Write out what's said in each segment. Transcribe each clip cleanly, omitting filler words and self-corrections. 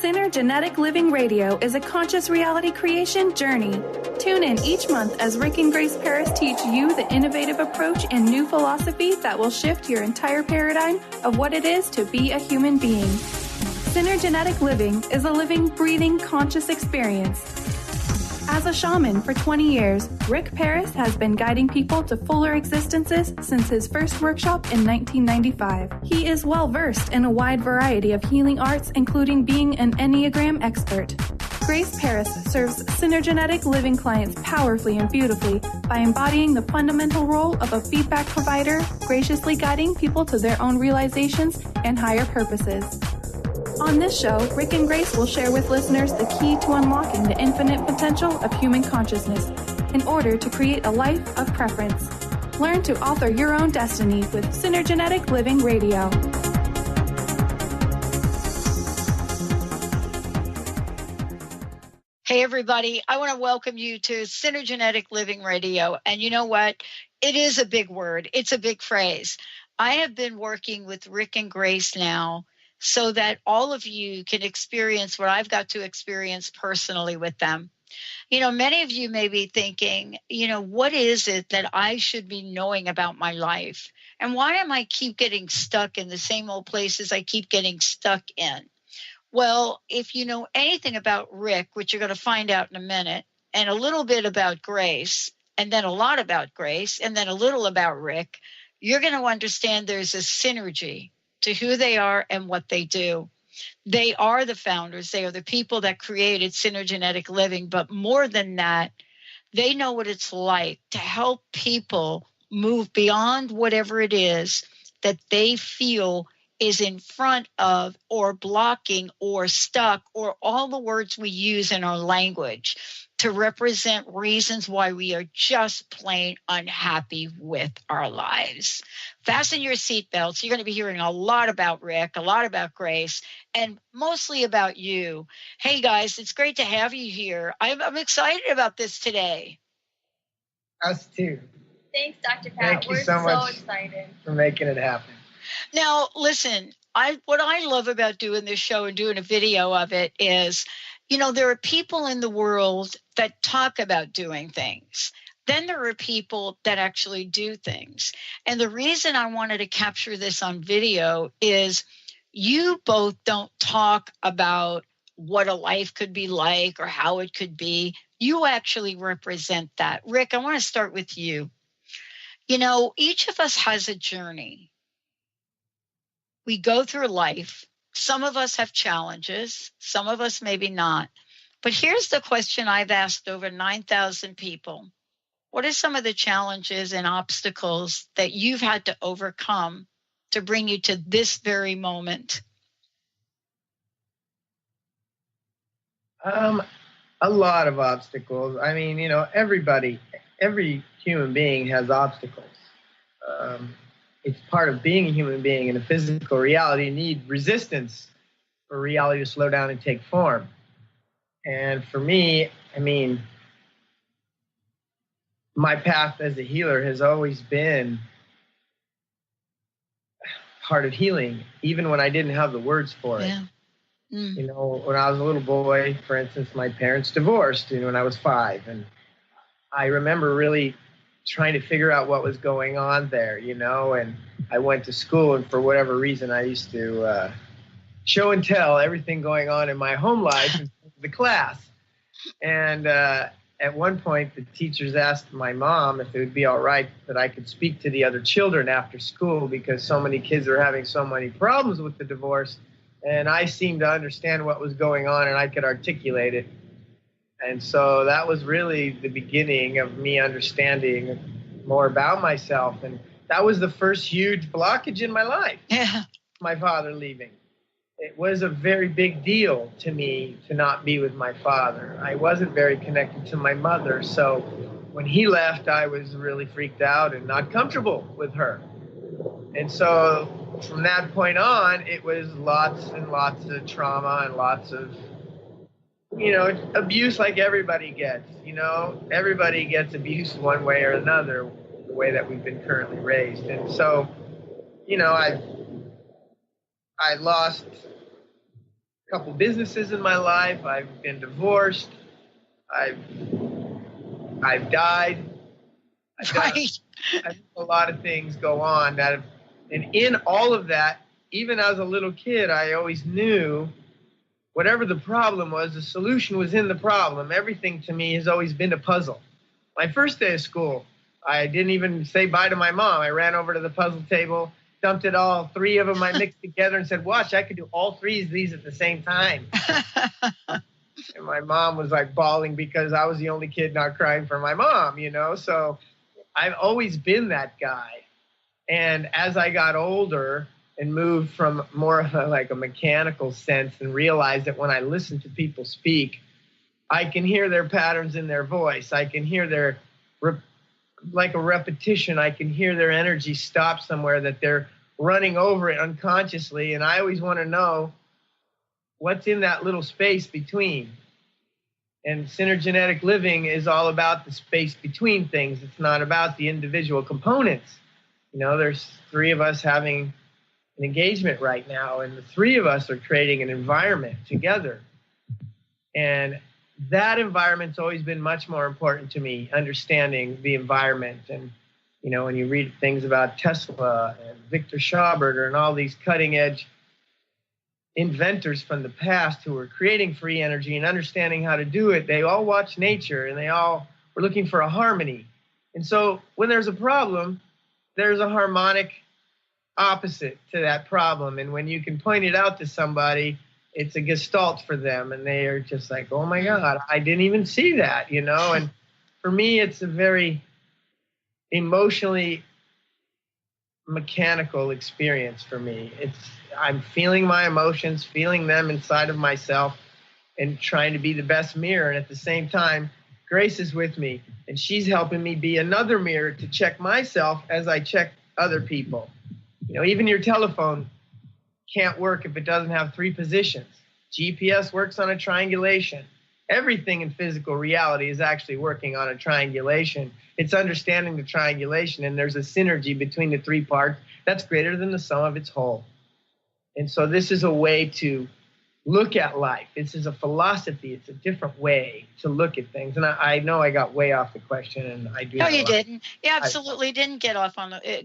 Synergenetic Living Radio is a conscious reality creation journey. Tune in each month as Rick and Grace Paris teach you the innovative approach and new philosophy that will shift your entire paradigm of what it is to be a human being. Synergenetic Living is a living, breathing, conscious experience. As a shaman for 20 years, Rick Paris has been guiding people to fuller existences since his first workshop in 1995. He is well-versed in a wide variety of healing arts, including being an Enneagram expert. Grace Paris serves Synergenetic Living clients powerfully and beautifully by embodying the fundamental role of a feedback provider, graciously guiding people to their own realizations and higher purposes. On this show, Rick and Grace will share with listeners the key to unlocking the infinite potential of human consciousness in order to create a life of preference. Learn to author your own destiny with Synergenetic Living Radio. Hey, everybody. I want to welcome you to Synergenetic Living Radio. And you know what? It is a big word. It's a big phrase. I have been working with Rick and Grace now so that all of you can experience what I've got to experience personally with them. You know, many of you may be thinking, what is it that I should be knowing about my life? And why am I keep getting stuck in the same old places I keep getting stuck in? Well, if you know anything about Rick, which you're going to find out in a minute, and a little bit about Grace, and then a lot about Grace, and then a little about Rick, you're going to understand there's a synergy to who they are and what they do. They are the founders. They are the people that created Synergenetic Living. But more than that, they know what it's like to help people move beyond whatever it is that they feel is in front of or blocking or stuck, or all the words we use in our language to represent reasons why we are just plain unhappy with our lives. Fasten your seatbelts. You're going to be hearing a lot about Rick, a lot about Grace, and mostly about you. Hey, guys, it's great to have you here. I'm excited about this today. Us too. Thanks, Dr. Pat. Thank you so much excited for making it happen. Now, listen, what I love about doing this show and doing a video of it is, there are people in the world that talk about doing things. Then there are people that actually do things. And the reason I wanted to capture this on video is you both don't talk about what a life could be like or how it could be. You actually represent that. Rick, I want to start with you. Each of us has a journey. We go through life. Some of us have challenges. Some of us maybe not. But here's the question I've asked over 9,000 people. What are some of the challenges and obstacles that you've had to overcome to bring you to this very moment? A lot of obstacles. I mean, every human being has obstacles. It's part of being a human being in a physical reality. You need resistance for reality to slow down and take form. And for me, my path as a healer has always been part of healing, even when I didn't have the words for it. Yeah. When I was a little boy, for instance, my parents divorced, when I was 5. And I remember really trying to figure out what was going on there, and I went to school, and for whatever reason, I used to show and tell everything going on in my home life in the class. And at one point, the teachers asked my mom if it would be all right that I could speak to the other children after school because so many kids are having so many problems with the divorce. And I seemed to understand what was going on, and I could articulate it. And so that was really the beginning of me understanding more about myself. And that was the first huge blockage in my life, my father leaving. It was a very big deal to me to not be with my father. I wasn't very connected to my mother. So when he left, I was really freaked out and not comfortable with her. And so from that point on, it was lots and lots of trauma and lots of abuse like everybody gets. Everybody gets abused one way or another, the way that we've been currently raised. And so, I lost couple businesses in my life. I've been divorced. I've died. Right. I've had a lot of things go on and in all of that, even as a little kid, I always knew whatever the problem was, the solution was in the problem. Everything to me has always been a puzzle. My first day of school, I didn't even say bye to my mom. I ran over to the puzzle table, dumped it all, 3 of them I mixed together and said, watch, I could do all 3 of these at the same time. And my mom was like bawling because I was the only kid not crying for my mom, So I've always been that guy. And as I got older and moved from more of a mechanical sense and realized that when I listen to people speak, I can hear their patterns in their voice. I can hear their, like a repetition, I can hear their energy stop somewhere, that they're running over it unconsciously. And I always want to know what's in that little space between. And synergenetic living is all about the space between things. It's not about the individual components. There's 3 of us having an engagement right now, and the 3 of us are creating an environment together. And that environment's always been much more important to me, understanding the environment. And, when you read things about Tesla and Victor Schauberger and all these cutting-edge inventors from the past who were creating free energy and understanding how to do it, they all watched nature and they all were looking for a harmony. And so when there's a problem, there's a harmonic opposite to that problem. And when you can point it out to somebody, it's a gestalt for them. And they are just like, oh my God, I didn't even see that, And for me, it's a very emotionally mechanical experience for me. I'm feeling my emotions, feeling them inside of myself, and trying to be the best mirror. And at the same time, Grace is with me, and she's helping me be another mirror to check myself as I check other people. Even your telephone can't work if it doesn't have 3 positions. GPS works on a triangulation. Everything in physical reality is actually working on a triangulation. It's understanding the triangulation, and there's a synergy between the 3 parts that's greater than the sum of its whole. And so this is a way to look at life. This is a philosophy. It's a different way to look at things. And I know I got way off the question, and I do. No, you didn't. You absolutely didn't get off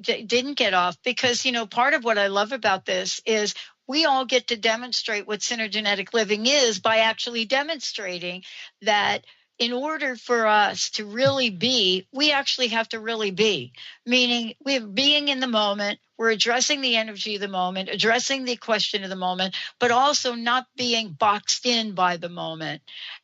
didn't get off, because, part of what I love about this is we all get to demonstrate what synergenetic living is by actually demonstrating that in order for us to really be, we actually have to really be, meaning we're being in the moment, we're addressing the energy of the moment, addressing the question of the moment, but also not being boxed in by the moment.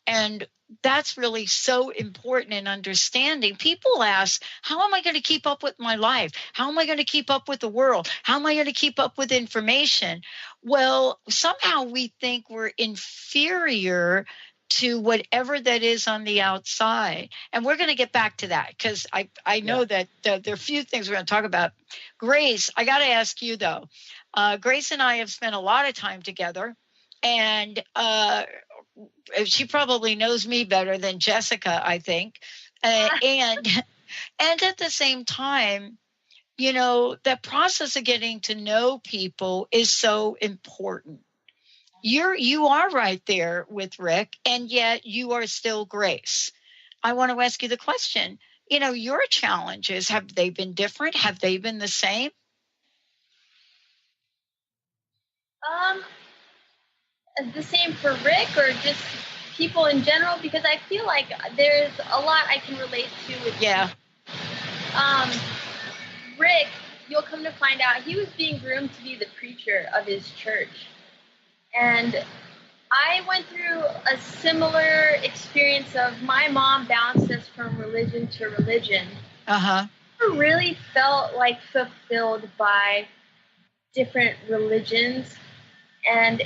And that's really so important in understanding. People ask, how am I going to keep up with my life? How am I going to keep up with the world? How am I going to keep up with information? Well, somehow we think we're inferior to whatever that is on the outside. And we're going to get back to that, because I know that there are a few things we're going to talk about. Grace, I got to ask you, though. Grace and I have spent a lot of time together, and she probably knows me better than Jessica, I think. And at the same time, that process of getting to know people is so important. You are right there with Rick, and yet you are still Grace. I want to ask you the question, your challenges, have they been different? Have they been the same? The same for Rick, or just people in general? Because I feel like there's a lot I can relate to with Rick, you'll come to find out he was being groomed to be the preacher of his church. And I went through a similar experience of my mom bounced us from religion to religion. I really felt like fulfilled by different religions. And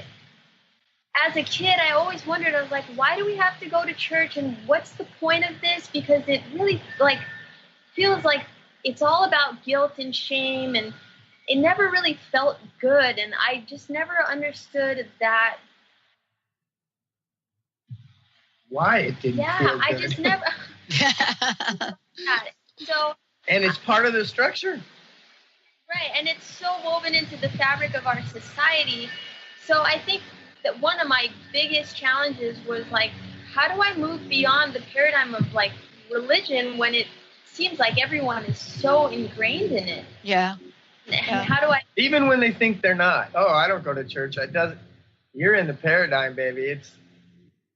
as a kid, I always wondered, I was like, why do we have to go to church, and what's the point of this? Because it really feels like it's all about guilt and shame, and it never really felt good. And I just never understood that. Why it didn't feel good. I just never. So. And it's part of the structure. Right, and it's so woven into the fabric of our society. So I think that one of my biggest challenges was like, how do I move beyond the paradigm of like religion when it seems like everyone is so ingrained in it? Yeah. And how do I? Even when they think they're not. Oh, I don't go to church. You're in the paradigm, baby. It's,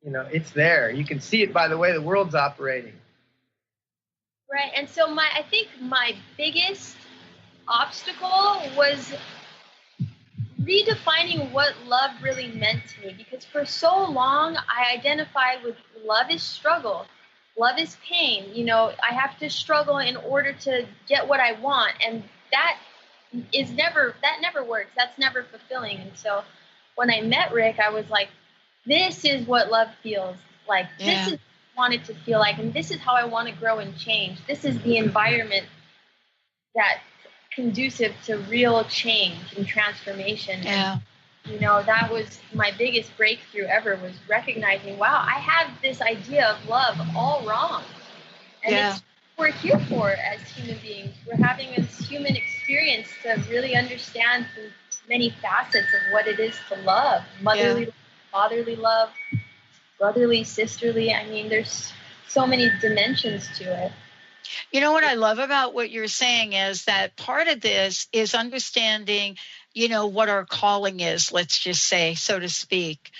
it's there. You can see it by the way the world's operating. Right. And so I think my biggest obstacle was redefining what love really meant to me, because for so long I identified with love is struggle, love is pain. I have to struggle in order to get what I want, and that never works. That's never fulfilling. And so when I met Rick, I was like, this is what love feels like. This is what I want it to feel like, and this is how I want to grow and change. This is the environment that's conducive to real change and transformation. Yeah. And, that was my biggest breakthrough ever, was recognizing, wow, I have this idea of love all wrong. And it's what we're here for as human beings. We're having this human experience to really understand the many facets of what it is to love. Motherly love, fatherly love, brotherly, sisterly. I mean, there's so many dimensions to it. You know what I love about what you're saying is that part of this is understanding, what our calling is, let's just say, so to speak.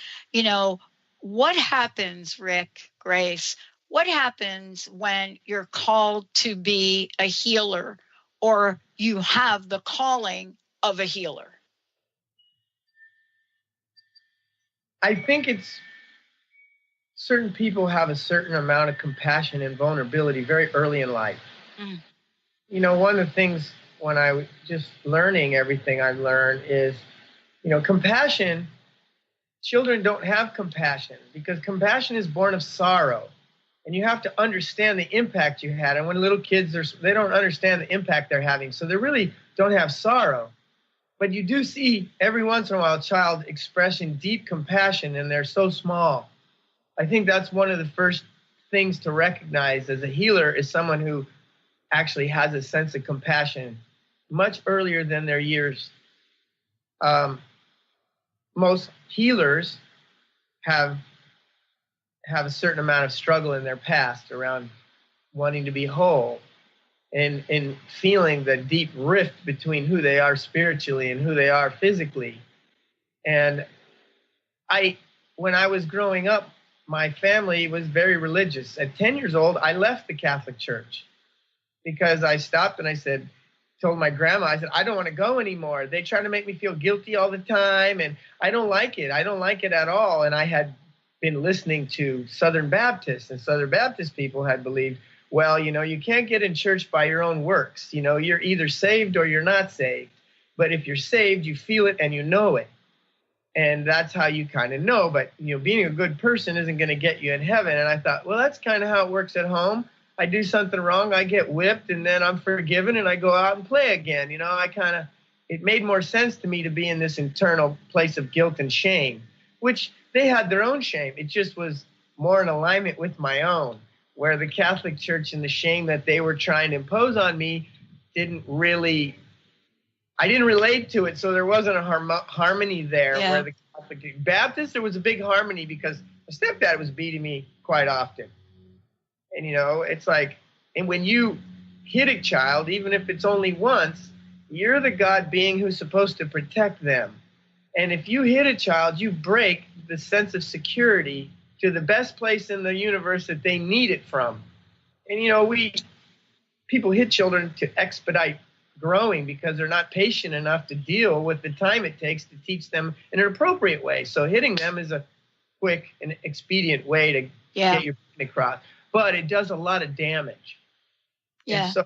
What happens, Rick, Grace, what happens when you're called to be a healer, or you have the calling of a healer? I think certain people have a certain amount of compassion and vulnerability very early in life. Mm. One of the things when I was just learning everything I've learned is, compassion, children don't have compassion because compassion is born of sorrow. And you have to understand the impact you had. And when little kids, they don't understand the impact they're having. So they really don't have sorrow. But you do see every once in a while a child expressing deep compassion, and they're so small. I think that's one of the first things to recognize as a healer, is someone who actually has a sense of compassion much earlier than their years. Most healers have a certain amount of struggle in their past around wanting to be whole and feeling the deep rift between who they are spiritually and who they are physically. And when I was growing up, my family was very religious. At 10 years old, I left the Catholic Church because I stopped and told my grandma, I said, I don't want to go anymore. They try to make me feel guilty all the time, and I don't like it. I don't like it at all. And I had been listening to Southern Baptists, and Southern Baptist people had believed, well, you can't get in church by your own works. You're either saved or you're not saved. But if you're saved, you feel it and you know it. And that's how you kind of know. But, being a good person isn't going to get you in heaven. And I thought, well, that's kind of how it works at home. I do something wrong, I get whipped, and then I'm forgiven, and I go out and play again. It made more sense to me to be in this internal place of guilt and shame, which they had their own shame. It just was more in alignment with my own, where the Catholic Church and the shame that they were trying to impose on me I didn't relate to it, so there wasn't a harmony there. Yeah. Where the Catholic Baptist, there was a big harmony because my stepdad was beating me quite often. And, it's like, and when you hit a child, even if it's only once, you're the God being who's supposed to protect them. And if you hit a child, you break the sense of security to the best place in the universe that they need it from. And, people hit children to expedite growing because they're not patient enough to deal with the time it takes to teach them in an appropriate way. So hitting them is a quick and expedient way to get your point across. But it does a lot of damage. Yeah. And so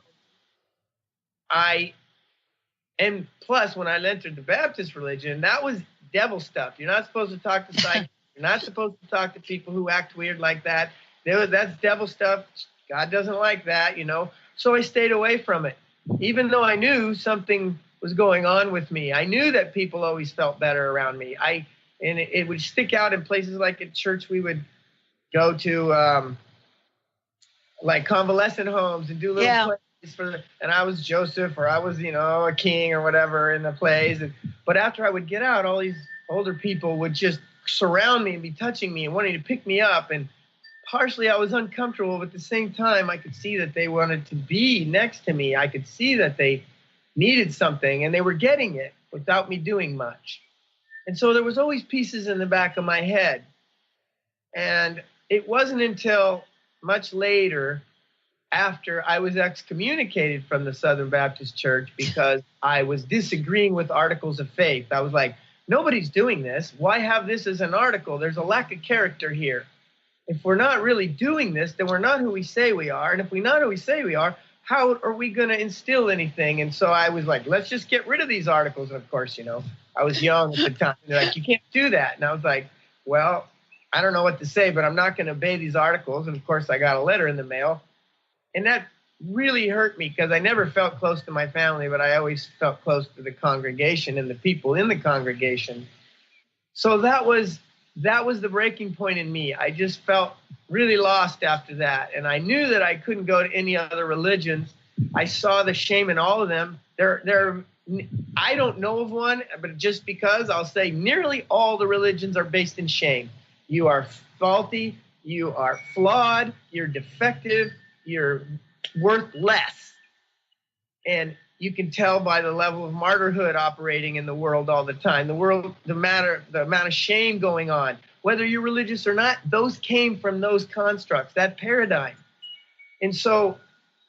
and plus when I entered the Baptist religion, that was devil stuff. You're not supposed to talk to psychics. You're not supposed to talk to people who act weird like that. That's devil stuff. God doesn't like that, So I stayed away from it. Even though I knew something was going on with me. I knew that people always felt better around me. And it would stick out in places like at church we would go to like convalescent homes and do little plays and I was Joseph, or I was, a king or whatever in the plays. But after I would get out, all these older people would just surround me and be touching me and wanting to pick me up. And partially I was uncomfortable, but at the same time, I could see that they wanted to be next to me. I could see that they needed something and they were getting it without me doing much. And so there was always pieces in the back of my head. And it wasn't until much later, after I was excommunicated from the Southern Baptist Church because I was disagreeing with articles of faith. I was like, nobody's doing this. Why have this as an article? There's a lack of character here. If we're not really doing this, then we're not who we say we are. And if we're not who we say we are, how are we going to instill anything? And so I was like, let's just get rid of these articles. And of course, I was young at the time. They're like, you can't do that. And I was like, well, I don't know what to say, but I'm not going to obey these articles. And of course, I got a letter in the mail. And that really hurt me because I never felt close to my family, but I always felt close to the congregation and the people in the congregation. So that was the breaking point in me. I just felt really lost after that. And I knew that I couldn't go to any other religions. I saw the shame in all of them. I don't know of one, but just because I'll say nearly all the religions are based in shame. You are faulty. You are flawed. You're defective. You're worth less. And you can tell by the level of martyrhood operating in the world all the time. The amount of shame going on. Whether you're religious or not, those came from those constructs, that paradigm. And so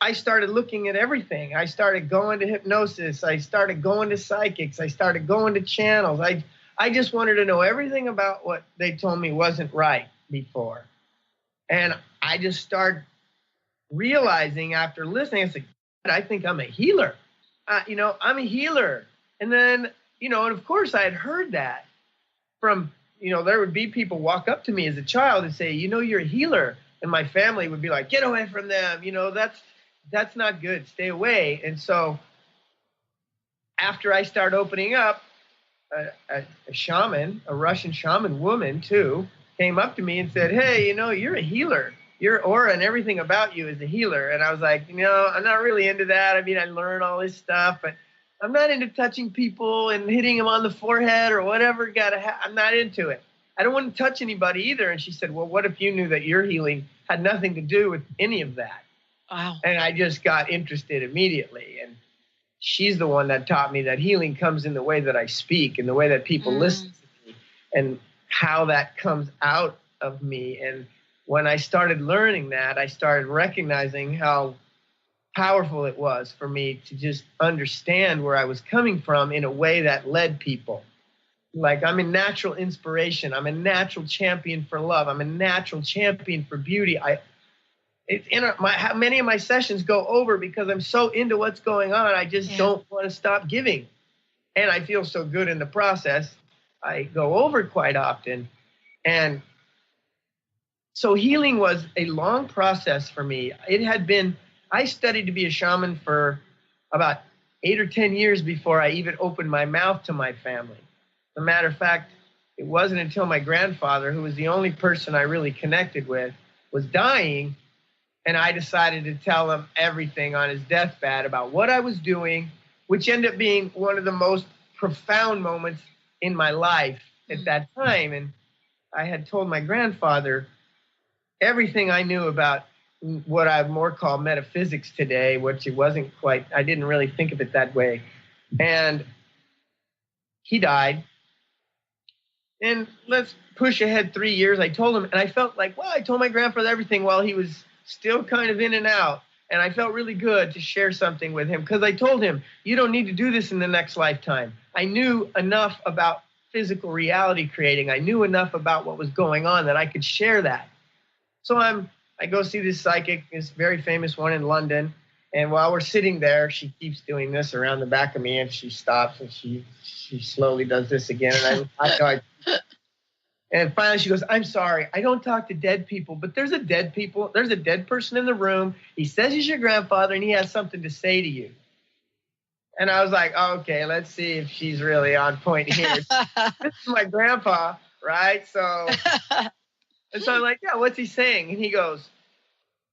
I started looking at everything. I started going to hypnosis. I started going to psychics. I started going to channels. I just wanted to know everything about what they told me wasn't right before. And I just started realizing after listening, I said, I think I'm a healer. I'm a healer. And then, and of course I had heard that from, there would be people walk up to me as a child and say, you're a healer. And my family would be like, get away from them. That's not good. Stay away. And so after I started opening up, a shaman, a Russian shaman woman too, came up to me and said, hey, you're a healer. Your aura and everything about you is a healer. And I was like, I'm not really into that. I mean, I learned all this stuff, but I'm not into touching people and hitting them on the forehead or whatever. I'm not into it. I don't want to touch anybody either. And she said, well, what if you knew that your healing had nothing to do with any of that? Wow. And I just got interested immediately. And she's the one that taught me that healing comes in the way that I speak and the way that people listen to me and how that comes out of me. And when I started learning that, I started recognizing how powerful it was for me to just understand where I was coming from in a way that led people. Like, I'm a natural inspiration. I'm a natural champion for love. I'm a natural champion for beauty. Many of my sessions go over because I'm so into what's going on. I just don't want to stop giving. And I feel so good in the process. I go over quite often. And so healing was a long process for me. I studied to be a shaman for about 8 or 10 years before I even opened my mouth to my family. As a matter of fact, it wasn't until my grandfather, who was the only person I really connected with, was dying, and I decided to tell him everything on his deathbed about what I was doing, which ended up being one of the most profound moments in my life at that time. And I had told my grandfather everything I knew about what I more call metaphysics today, which it wasn't quite, I didn't really think of it that way. And he died. And let's push ahead 3 years. I told him, and I felt like, I told my grandfather everything while he was still kind of in and out. And I felt really good to share something with him because I told him, you don't need to do this in the next lifetime. I knew enough about physical reality creating. I knew enough about what was going on that I could share that. So I go see this psychic, this very famous one in London. And while we're sitting there, she keeps doing this around the back of me, and she stops and she slowly does this again. And and finally she goes, I'm sorry, I don't talk to dead people, but there's a dead person in the room. He says he's your grandfather and he has something to say to you. And I was like, okay, let's see if she's really on point here. This is my grandpa, right? And so I'm like, yeah, what's he saying? And he goes,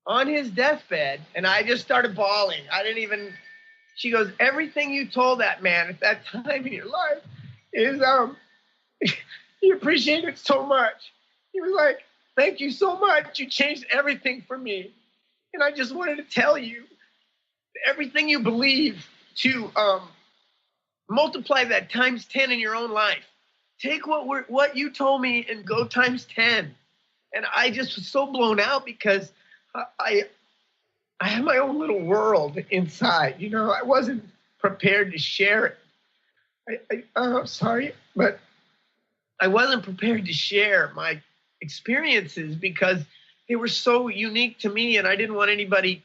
on his deathbed, and I just started bawling. She goes, everything you told that man at that time in your life is, He appreciated it so much. He was like, thank you so much. You changed everything for me. And I just wanted to tell you everything you believe to multiply that times 10 in your own life. Take what you told me and go times 10. And I just was so blown out because I had my own little world inside. You know, I wasn't prepared to share it. Sorry, but I wasn't prepared to share my experiences because they were so unique to me, and I didn't want anybody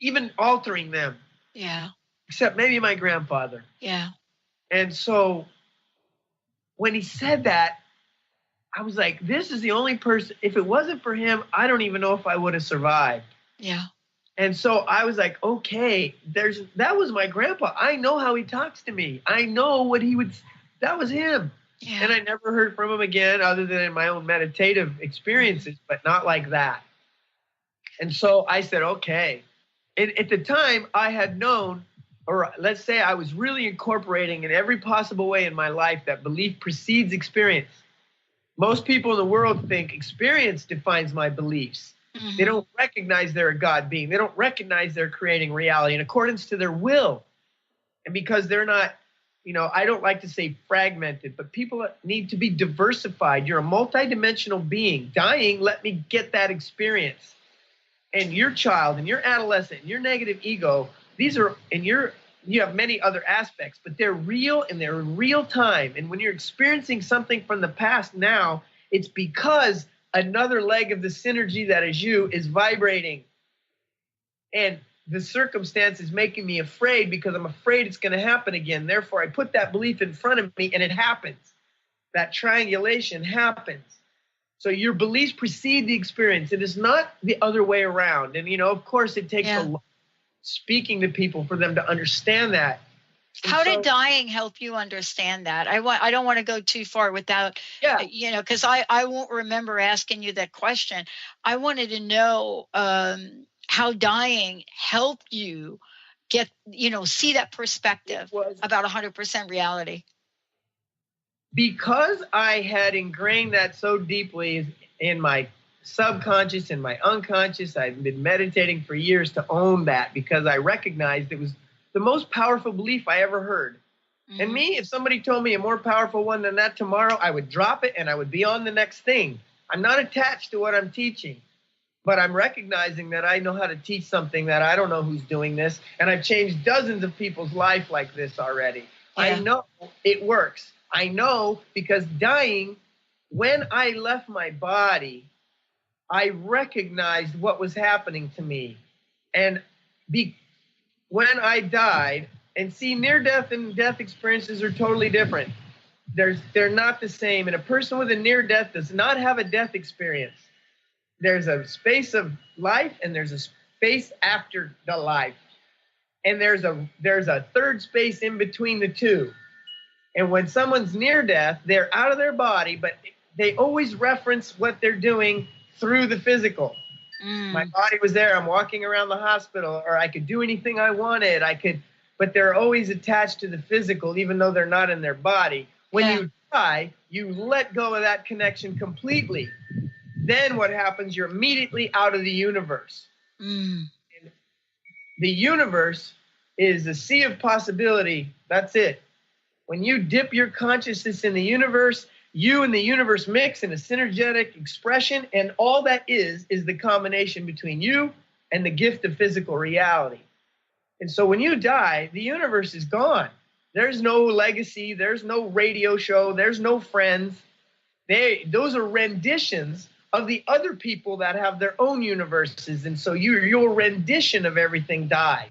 even altering them. Yeah. Except maybe my grandfather. Yeah. And so when he said that, I was like, this is the only person, if it wasn't for him, I don't even know if I would have survived. Yeah. And so I was like, okay, that was my grandpa. I know how he talks to me. I know what he would, that was him. Yeah. And I never heard from him again other than in my own meditative experiences, but not like that. And so I said, okay. And at the time I had known, or let's say I was really incorporating in every possible way in my life that belief precedes experience. Most people in the world think experience defines my beliefs. Mm-hmm. They don't recognize they're a God being. They don't recognize they're creating reality in accordance to their will. And because they're not, you know, I don't like to say fragmented, but people need to be diversified. You're a multidimensional being. Dying, let me get that experience. And your child and your adolescent and your negative ego, these are, and you have many other aspects, but they're real and they're in real time. And when you're experiencing something from the past now, it's because another leg of the synergy that is you is vibrating. And the circumstance is making me afraid because I'm afraid it's going to happen again. Therefore, I put that belief in front of me and it happens. That triangulation happens. So your beliefs precede the experience. It is not the other way around. And, you know, of course, it takes a lot speaking to people for them to understand that. And how did dying help you understand that? I don't want to go too far without, you know, because I won't remember asking you that question. I wanted to know how dying helped you get, you know, see that perspective about 100% reality. Because I had ingrained that so deeply in my subconscious and my unconscious, I've been meditating for years to own that because I recognized it was the most powerful belief I ever heard. Mm-hmm. And me, if somebody told me a more powerful one than that tomorrow, I would drop it and I would be on the next thing. I'm not attached to what I'm teaching, but I'm recognizing that I know how to teach something that I don't know who's doing this. And I've changed dozens of people's life like this already. Yeah. I know it works. I know because dying, when I left my body, I recognized what was happening to me. And when I died, and see, near-death and death experiences are totally different. They're not the same. And a person with a near-death does not have a death experience. There's a space of life and there's a space after the life. And there's a third space in between the two. And when someone's near death, they're out of their body, but they always reference what they're doing through the physical. My body was there. I'm walking around the hospital, or I could do anything I wanted. But they're always attached to the physical, even though they're not in their body. When you die, you let go of that connection completely. Then what happens? You're immediately out of the universe. And the universe is a sea of possibility. That's it. When you dip your consciousness in the universe, you and the universe mix in a synergetic expression, and all that is the combination between you and the gift of physical reality. And so when you die, the universe is gone. There's no legacy. There's no radio show. There's no friends. Those are renditions of the other people that have their own universes. And so your rendition of everything dies.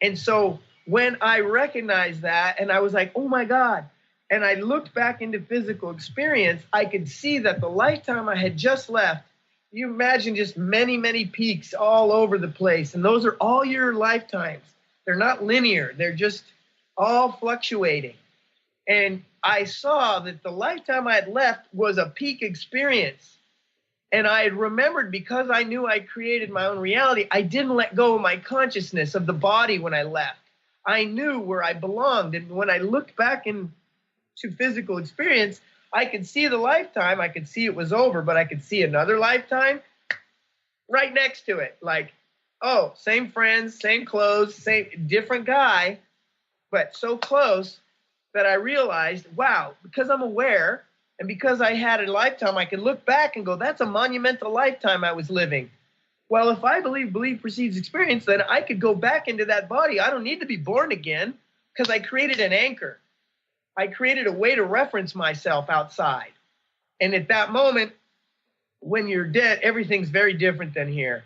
And so when I recognized that, and I was like, oh my God, and I looked back into physical experience, I could see that the lifetime I had just left, you imagine just many, many peaks all over the place. And those are all your lifetimes. They're not linear. They're just all fluctuating. And I saw that the lifetime I had left was a peak experience. And I had remembered, because I knew I created my own reality, I didn't let go of my consciousness of the body when I left. I knew where I belonged. And when I looked back in to physical experience, I could see the lifetime, I could see it was over, but I could see another lifetime right next to it. Like, oh, same friends, same clothes, same different guy, but so close that I realized, wow, because I'm aware and because I had a lifetime, I could look back and go, that's a monumental lifetime I was living. Well, if I believe precedes experience, then I could go back into that body. I don't need to be born again because I created an anchor. I created a way to reference myself outside. And at that moment, when you're dead, everything's very different than here.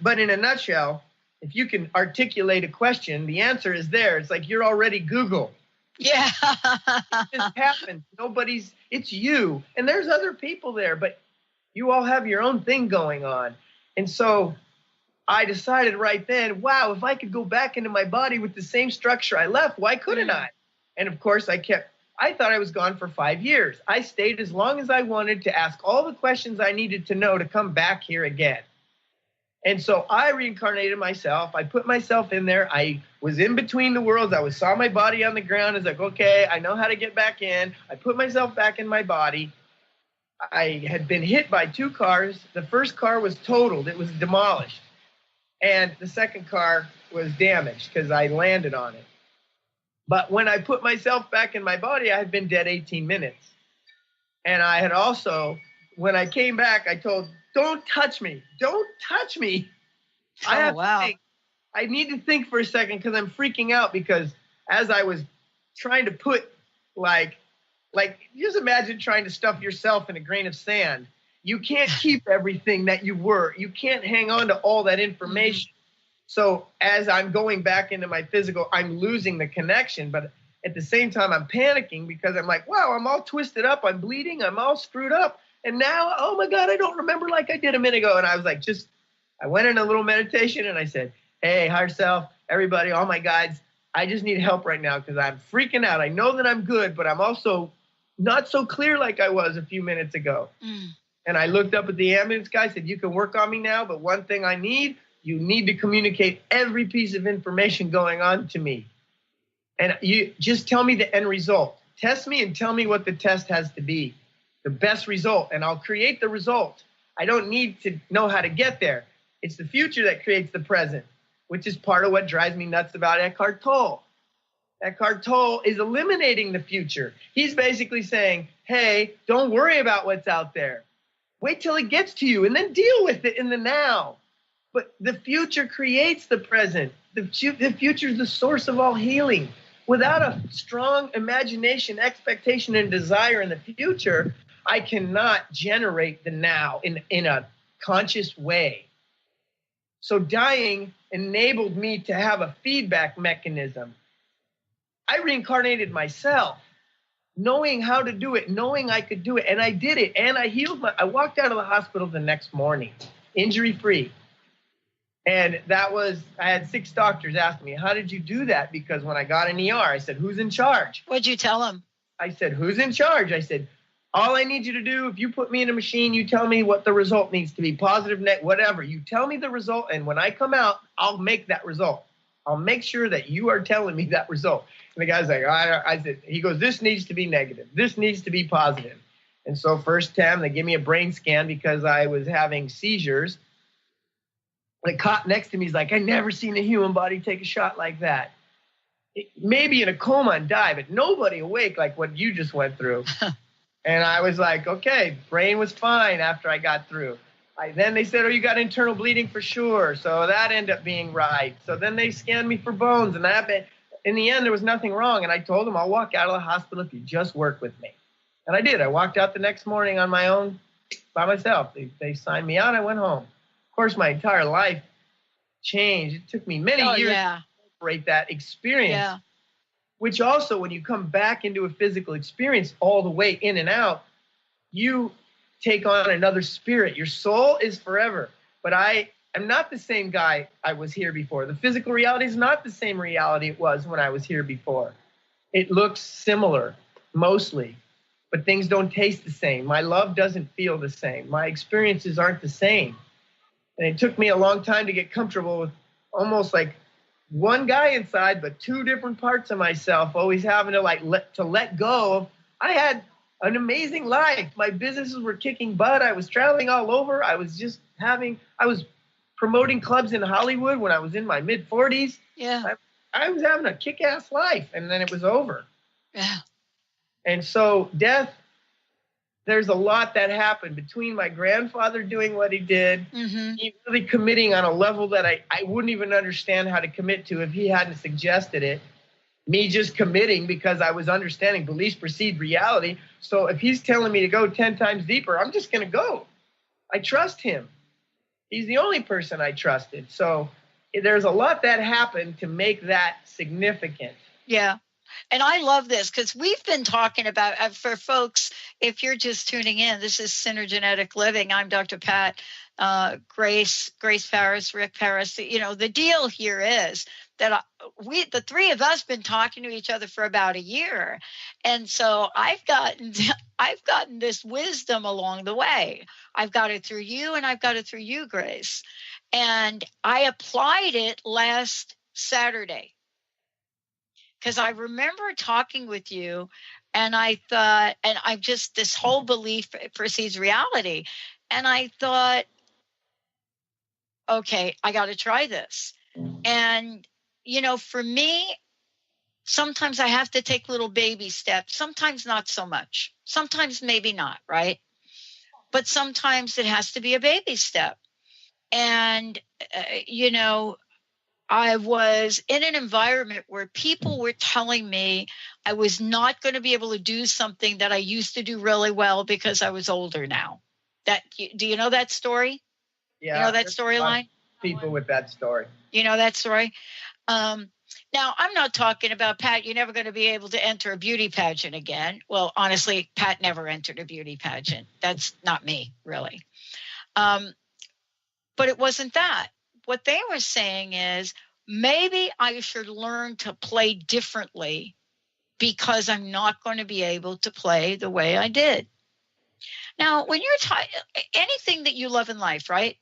But in a nutshell, if you can articulate a question, the answer is there. It's like you're already Google. Yeah. It just happens. It's you. And there's other people there, but you all have your own thing going on. And so I decided right then, wow, if I could go back into my body with the same structure I left, why couldn't I? And of course, I thought I was gone for 5 years. I stayed as long as I wanted to ask all the questions I needed to know to come back here again. And so I reincarnated myself. I put myself in there. I was in between the worlds. I saw my body on the ground. I was like, okay, I know how to get back in. I put myself back in my body. I had been hit by 2 cars. The first car was totaled. It was demolished. And the second car was damaged because I landed on it. But when I put myself back in my body, I had been dead 18 minutes. And I had also, when I came back, I told, don't touch me. Don't touch me. I need to think for a second because I'm freaking out because as I was trying to put like just imagine trying to stuff yourself in a grain of sand. You can't keep everything that you were. You can't hang on to all that information. So as I'm going back into my physical, I'm losing the connection. But at the same time, I'm panicking because I'm like, wow, I'm all twisted up. I'm bleeding. I'm all screwed up. And now, oh my God, I don't remember like I did a minute ago. And I was like, I went in a little meditation and I said, hey, higher self, everybody, all my guides, I just need help right now because I'm freaking out. I know that I'm good, but I'm also not so clear like I was a few minutes ago. And I looked up at the ambulance guy, said, you can work on me now, but one thing I need, you need to communicate every piece of information going on to me. And you just tell me the end result. Test me and tell me what the test has to be, the best result, and I'll create the result. I don't need to know how to get there. It's the future that creates the present, which is part of what drives me nuts about Eckhart Tolle. Eckhart Tolle is eliminating the future. He's basically saying, hey, don't worry about what's out there. Wait till it gets to you and then deal with it in the now. But the future creates the present. The future is the source of all healing. Without a strong imagination, expectation, and desire in the future, I cannot generate the now in a conscious way. So dying enabled me to have a feedback mechanism. I reincarnated myself, knowing how to do it, knowing I could do it, and I did it, and I healed I walked out of the hospital the next morning, injury-free. And I had 6 doctors ask me, how did you do that? Because when I got an ER, I said, who's in charge? What'd you tell them? I said, who's in charge? I said, all I need you to do, if you put me in a machine, you tell me what the result needs to be, positive, net, whatever. You tell me the result, and when I come out, I'll make that result. I'll make sure that you are telling me that result. And the guy's like, I said, he goes, this needs to be negative. This needs to be positive. And so first time, they give me a brain scan because I was having seizures. The cop next to me is like, I never seen a human body take a shot like that. Maybe in a coma and die, but nobody awake like what you just went through. And I was like, okay, brain was fine after I got through. Then they said, oh, you got internal bleeding for sure. So that ended up being right. So then they scanned me for bones. And in the end, there was nothing wrong. And I told them, I'll walk out of the hospital if you just work with me. And I did. I walked out the next morning on my own by myself. They signed me out. I went home. Of course, my entire life changed. It took me many years to incorporate that experience, which also, when you come back into a physical experience all the way in and out, you take on another spirit. Your soul is forever. But I am not the same guy I was here before. The physical reality is not the same reality it was when I was here before. It looks similar, mostly, but things don't taste the same. My love doesn't feel the same. My experiences aren't the same. And it took me a long time to get comfortable with almost like one guy inside, but two different parts of myself, always having to let go of. I had an amazing life. My businesses were kicking butt. I was traveling all over. I was promoting clubs in Hollywood when I was in my mid 40s. Yeah. I was having a kick-ass life, and then it was over. Yeah. And so death, there's a lot that happened between my grandfather doing what he did, he really committing on a level that I wouldn't even understand how to commit to if he hadn't suggested it. Me just committing because I was understanding beliefs precede reality. So if he's telling me to go 10 times deeper, I'm just going to go. I trust him. He's the only person I trusted. So there's a lot that happened to make that significant. Yeah. And I love this because we've been talking about, for folks, if you're just tuning in, this is Synergenetic Living. I'm Dr. Pat, Grace Paris, Rick Paris. You know, the deal here is that the three of us been talking to each other for about a year. And so I've gotten this wisdom along the way. I've got it through you, and I've got it through you, Grace. And I applied it last Saturday, because I remember talking with you, and I thought, and I just, this whole belief precedes reality. And I thought, okay, I got to try this. And, you know, for me, sometimes I have to take little baby steps. Sometimes not so much. Sometimes maybe not, right? But sometimes it has to be a baby step. And, you know, I was in an environment where people were telling me I was not going to be able to do something that I used to do really well because I was older now. Do you know that story? Yeah. You know that storyline? People with that story. You know that story? Now, I'm not talking about, Pat, you're never going to be able to enter a beauty pageant again. Well, honestly, Pat never entered a beauty pageant. That's not me, really. But it wasn't that. What they were saying is, maybe I should learn to play differently because I'm not going to be able to play the way I did. Now, when you're anything that you love in life, right?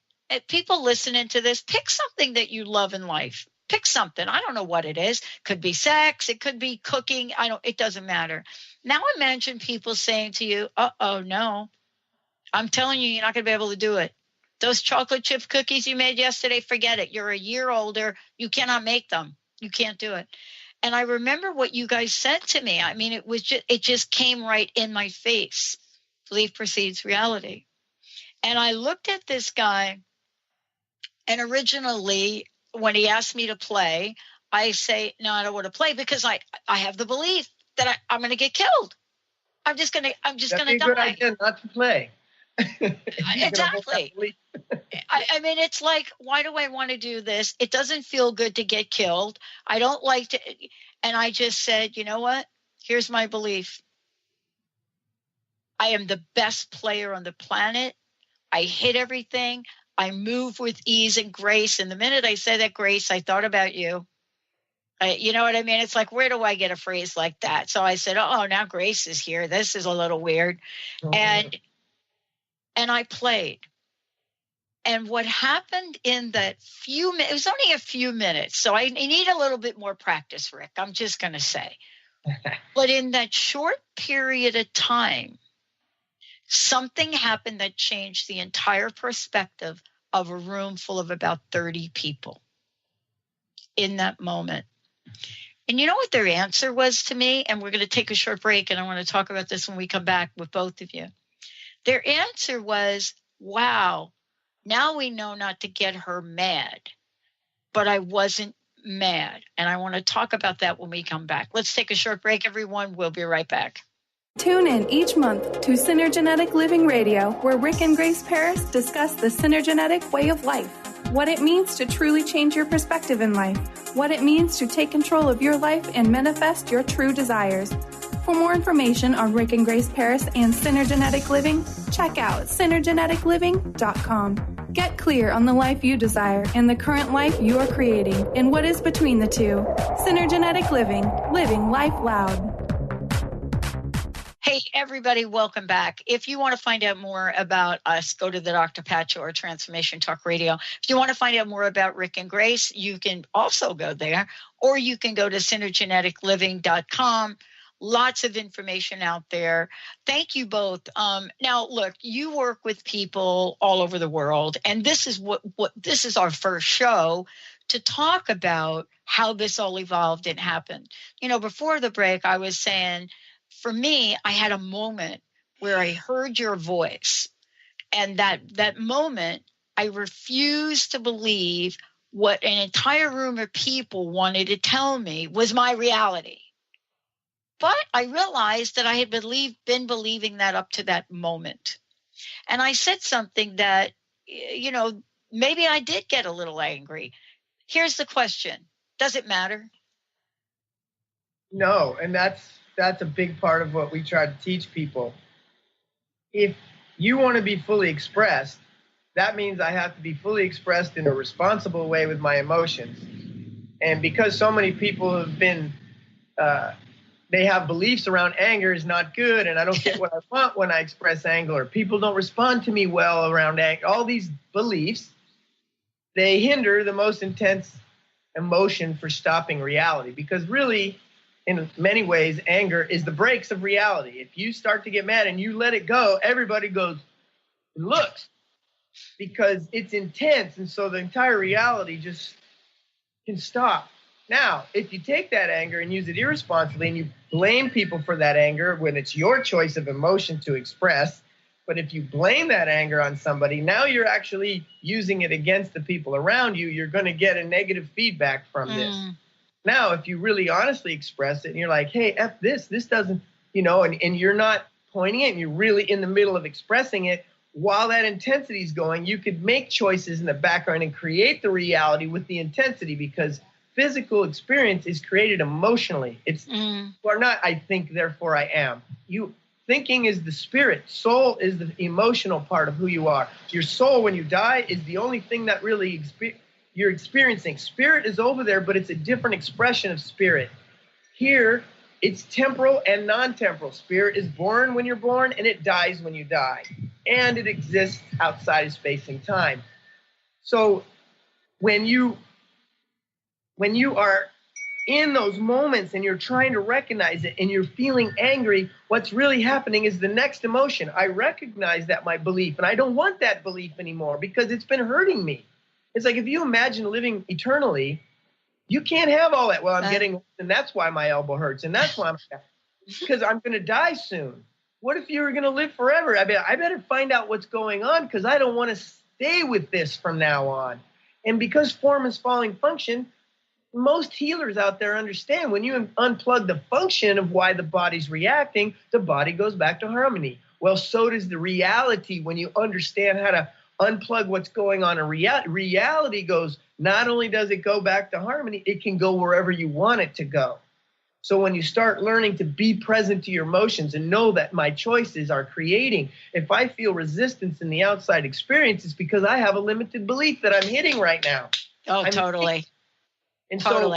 People listening to this, pick something that you love in life. Pick something. I don't know what it is. Could be sex. It could be cooking. It doesn't matter. Now imagine people saying to you, no, I'm telling you, you're not going to be able to do it. Those chocolate chip cookies you made yesterday, forget it. You're a year older. You cannot make them. You can't do it. And I remember what you guys said to me. I mean, it just came right in my face. Belief precedes reality. And I looked at this guy, and originally when he asked me to play, I say, no, I don't want to play because I have the belief that I'm going to get killed. I'm just going to die. That's a good idea not to play. Exactly. I mean, it's like, why do I want to do this? It doesn't feel good to get killed. I don't like to. And I just said, you know what? Here's my belief. I am the best player on the planet. I hit everything. I move with ease and grace. And the minute I said that, Grace, I thought about you. You know what I mean? It's like, where do I get a phrase like that? So I said, now Grace is here. This is a little weird. Oh, and I played. And what happened in that few minutes, it was only a few minutes. So I need a little bit more practice, Rick. I'm just going to say. But in that short period of time, something happened that changed the entire perspective of a room full of about 30 people in that moment. And you know what their answer was to me? And we're going to take a short break, and I want to talk about this when we come back with both of you. Their answer was, wow, now we know not to get her mad. But I wasn't mad. And I want to talk about that when we come back. Let's take a short break, everyone. We'll be right back. Tune in each month to Synergenetic Living Radio, where Rick and Grace Paris discuss the synergenetic way of life, what it means to truly change your perspective in life, what it means to take control of your life and manifest your true desires. For more information on Rick and Grace Paris and Synergenetic Living, check out synergeneticliving.com. Get clear on the life you desire and the current life you are creating and what is between the two. Synergenetic Living, living life loud. Hey, everybody, welcome back. If you want to find out more about us, go to the Dr. Patch or Transformation Talk Radio. If you want to find out more about Rick and Grace, you can also go there, or you can go to synergeneticliving.com. Lots of information out there. Thank you both. Now, look, you work with people all over the world, and this is what this is our first show to talk about how this all evolved and happened. Before the break, I was saying, for me, I had a moment where I heard your voice, and that moment, I refused to believe what an entire room of people wanted to tell me was my reality. But I realized that I had been believing that up to that moment. And I said something that, maybe I did get a little angry. Here's the question. Does it matter? No, and that's a big part of what we try to teach people. If you want to be fully expressed, that means I have to be fully expressed in a responsible way with my emotions. And because so many people have been they have beliefs around anger is not good, and I don't get what I want when I express anger, or people don't respond to me well around anger. All these beliefs, they hinder the most intense emotion for stopping reality, because really, in many ways, anger is the brakes of reality. If you start to get mad and you let it go, everybody goes and looks, because it's intense, and so the entire reality just can stop. Now, if you take that anger and use it irresponsibly and you blame people for that anger when it's your choice of emotion to express, but if you blame that anger on somebody, now you're actually using it against the people around you. You're going to get a negative feedback from this. Now, if you really honestly express it and you're like, hey, F this doesn't, and you're not pointing it and you're really in the middle of expressing it, while that intensity is going, you could make choices in the background and create the reality with the intensity, because physical experience is created emotionally. It's you are not, I think, therefore I am. Thinking is the spirit. Soul is the emotional part of who you are. Your soul, when you die, is the only thing that really you're experiencing. Spirit is over there, but it's a different expression of spirit. Here, it's temporal and non-temporal. Spirit is born when you're born, and it dies when you die. And it exists outside of space and time. So when you are in those moments and you're trying to recognize it and you're feeling angry, what's really happening is the next emotion. I recognize that my belief, and I don't want that belief anymore because it's been hurting me. It's like if you imagine living eternally, you can't have all that. Well, I'm getting old, and that's why my elbow hurts, and that's why because I'm going to die soon. What if you were going to live forever? I better find out what's going on, because I don't want to stay with this from now on. And because form is following function, most healers out there understand when you unplug the function of why the body's reacting, the body goes back to harmony. Well, so does the reality when you understand how to unplug what's going on in reality. Reality goes, not only does it go back to harmony, it can go wherever you want it to go. So when you start learning to be present to your emotions and know that my choices are creating, if I feel resistance in the outside experience, it's because I have a limited belief that I'm hitting right now. Oh, totally. And so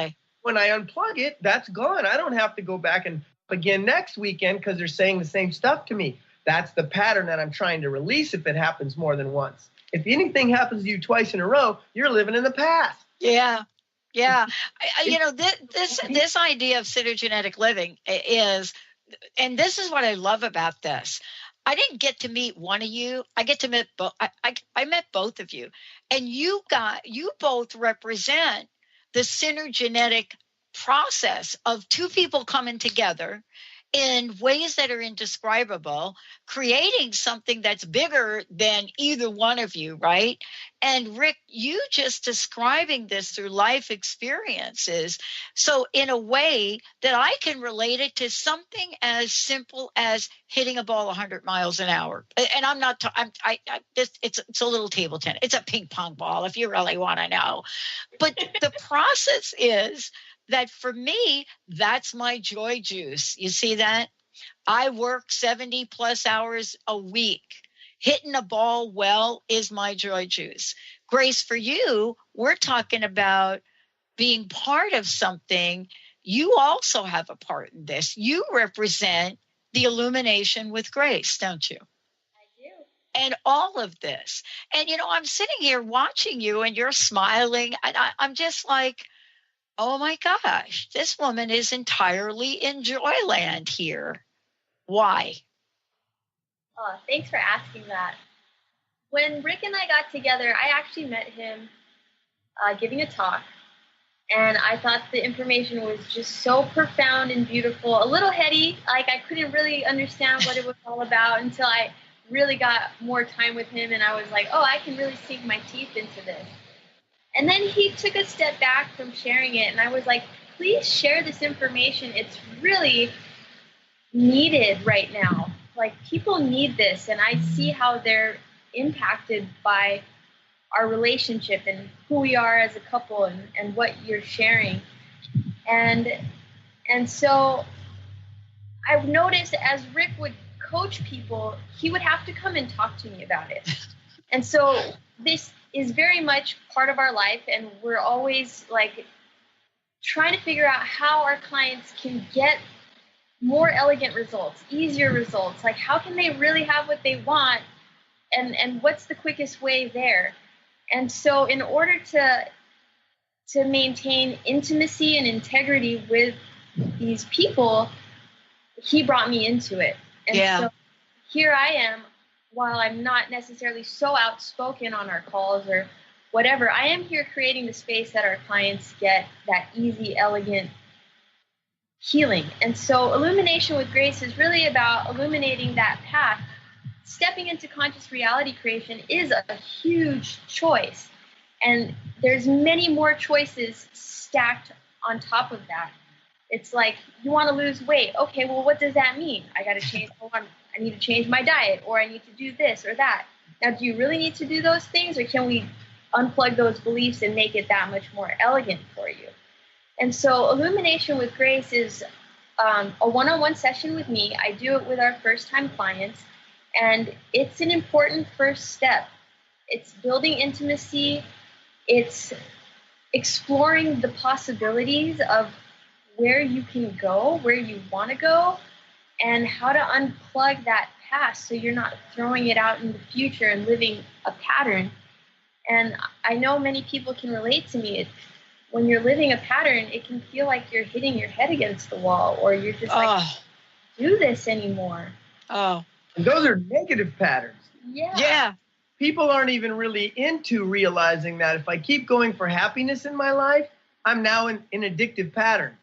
when I unplug it, that's gone. I don't have to go back and again next weekend because they're saying the same stuff to me. That's the pattern that I'm trying to release if it happens more than once. If anything happens to you twice in a row, you're living in the past. Yeah. Yeah. This idea of synergenetic living is, and this is what I love about this. I didn't get to meet one of you. I get to meet I met both of you, and you both represent the synergenetic process of two people coming together in ways that are indescribable, creating something that's bigger than either one of you, right? And Rick, you just describing this through life experiences. So in a way that I can relate it to something as simple as hitting a ball 100 miles an hour. And I'm not, it's a little table tennis. It's a ping pong ball if you really want to know. But the process is that for me, that's my joy juice. You see that? I work 70 plus hours a week. Hitting a ball well is my joy juice. Grace, for you, we're talking about being part of something. You also have a part in this. You represent the illumination with grace, don't you? I do. And all of this. And, I'm sitting here watching you and you're smiling. And I'm just like, oh my gosh, this woman is entirely in joyland here. Why? Thanks for asking that. When Rick and I got together, I actually met him giving a talk. And I thought the information was just so profound and beautiful, a little heady. Like I couldn't really understand what it was all about until I really got more time with him. And I was like, oh, I can really sink my teeth into this. And then he took a step back from sharing it. And I was like, please share this information. It's really needed right now. Like people need this. And I see how they're impacted by our relationship and who we are as a couple and what you're sharing. And so I've noticed as Rick would coach people, he would have to come and talk to me about it. And so this is very much part of our life, and we're always like trying to figure out how our clients can get more elegant results, easier results. Like how can they really have what they want, and what's the quickest way there? And so in order to maintain intimacy and integrity with these people, he brought me into it. And so here I am, while I'm not necessarily so outspoken on our calls or whatever, I am here creating the space that our clients get that easy, elegant healing. And so Illumination with Grace is really about illuminating that path. Stepping into conscious reality creation is a huge choice. And there's many more choices stacked on top of that. It's like, you want to lose weight. Okay, well, what does that mean? I got to change, I need to change my diet, or I need to do this or that. Now, do you really need to do those things, or can we unplug those beliefs and make it that much more elegant for you? And so Illumination with Grace is a one-on-one session with me. I do it with our first-time clients. And it's an important first step. It's building intimacy. It's exploring the possibilities of where you can go, where you want to go, and how to unplug that past so you're not throwing it out in the future and living a pattern. And I know many people can relate to me. When you're living a pattern, it can feel like you're hitting your head against the wall, or you're just like, do this anymore. Oh. And those are negative patterns. Yeah. People aren't even really into realizing that if I keep going for happiness in my life, I'm now in an addictive pattern.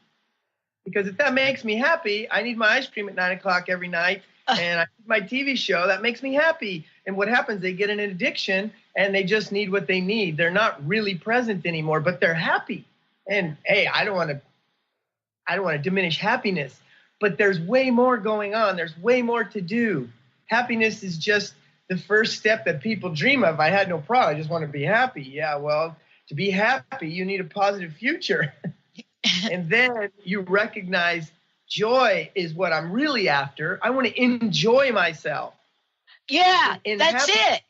Because if that makes me happy, I need my ice cream at 9 o'clock every night, and I need my TV show, that makes me happy. And what happens, they get an addiction, and they just need what they need. They're not really present anymore, but they're happy. And hey, I don't want to diminish happiness, but there's way more going on. There's way more to do. Happiness is just the first step that people dream of. I had no problem. I just want to be happy. Yeah, well, to be happy, you need a positive future. And then you recognize joy is what I'm really after. I want to enjoy myself. Yeah, that's it.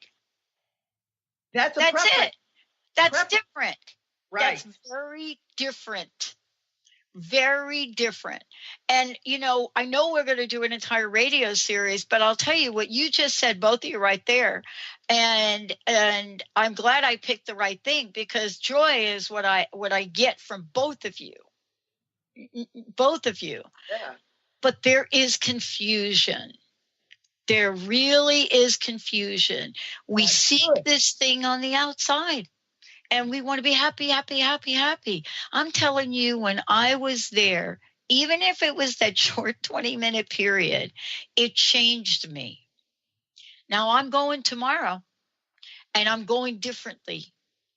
That's it. That's different. Right. That's very different. Very different. And, I know we're going to do an entire radio series, but I'll tell you what you just said, both of you right there. And I'm glad I picked the right thing, because joy is what I get from both of you. Both of you. Yeah. But there is confusion. There really is confusion. We seek this thing on the outside. And we want to be happy, happy, happy, happy. I'm telling you, when I was there, even if it was that short 20-minute period, it changed me. Now I'm going tomorrow, and I'm going differently.